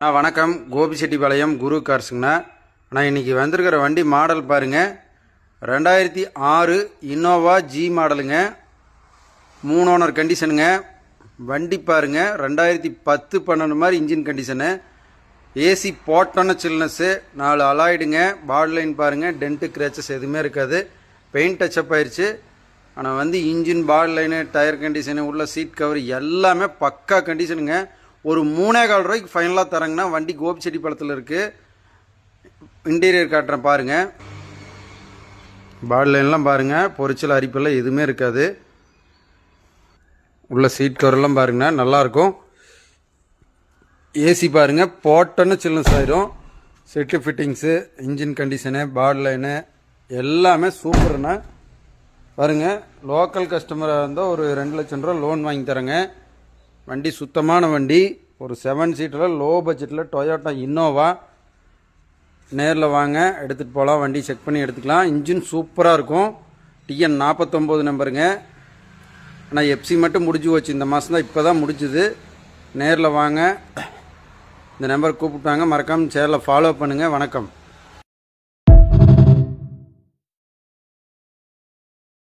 வணக்கம். கோபிச்செட்டிப்பாளையம் குரு கார்ஸுங்கண்ணா. ஆனால் இன்றைக்கி வந்திருக்கிற வண்டி மாடல் பாருங்கள், 2006 இன்னோவா ஜி மாடலுங்க. 3 ஓனர் கண்டிஷனுங்க. வண்டி பாருங்கள், 2010 12 மாதிரி இன்ஜின் கண்டிஷனு. ஏசி போட்டோன்னு சில்னஸ்ஸு, 4 அலாய்டுங்க. பாடி லைன் பாருங்கள், டென்ட்டு கிராச்சஸ் எதுவுமே இருக்காது. பெயிண்ட் டச்சப் ஆயிடுச்சு. ஆனால் வந்து engine, body line, tyre condition, உள்ள சீட் கவர் எல்லாமே பக்கா கண்டிஷனுங்க. ஒரு 3.25 ரூபாய்க்கு ஃபைனலாக தரங்கன்னா வண்டி கோபிச்செட்டிப்பாளையத்தில் இருக்குது. இன்டீரியர் காட்டுறேன் பாருங்கள். பாடி லைன்லாம் பாருங்கள், பொரிச்சல் அரிப்பெல்லாம் எதுவுமே இருக்காது. உள்ள சீட் கவரெல்லாம் பாருங்கண்ணா, நல்லாயிருக்கும். ஏசி பாருங்கள், போட்டோன்னு சில்னஸ் ஆயிரும். செட்டு ஃபிட்டிங்ஸு, இன்ஜின் கண்டிஷனு, பாடி லைனு எல்லாமே சூப்பர்ண்ணா. பாருங்கள், லோக்கல் கஸ்டமராக இருந்தால் ஒரு 2 லட்சம் ரூபா லோன் வாங்கி தரேங்க. வண்டி சுத்தமான வண்டி. ஒரு 7 சீட்டரில் லோ பட்ஜெட்டில் டொயோட்டா இன்னோவா. நேரில் வாங்க, எடுத்துகிட்டு போகலாம். வண்டி செக் பண்ணி எடுத்துக்கலாம். இன்ஜின் சூப்பராக இருக்கும். டிஎன் 49 நம்பருங்க. ஆனால் எஃப்சி மட்டும் முடிஞ்சு போச்சு. இந்த மாதம் தான் இப்போ தான் முடிஞ்சுது. நேரில் வாங்க. இந்த நம்பர் கூப்பிட்டாங்க. மறக்காமல் சேனலை ஃபாலோ பண்ணுங்கள். வணக்கம்.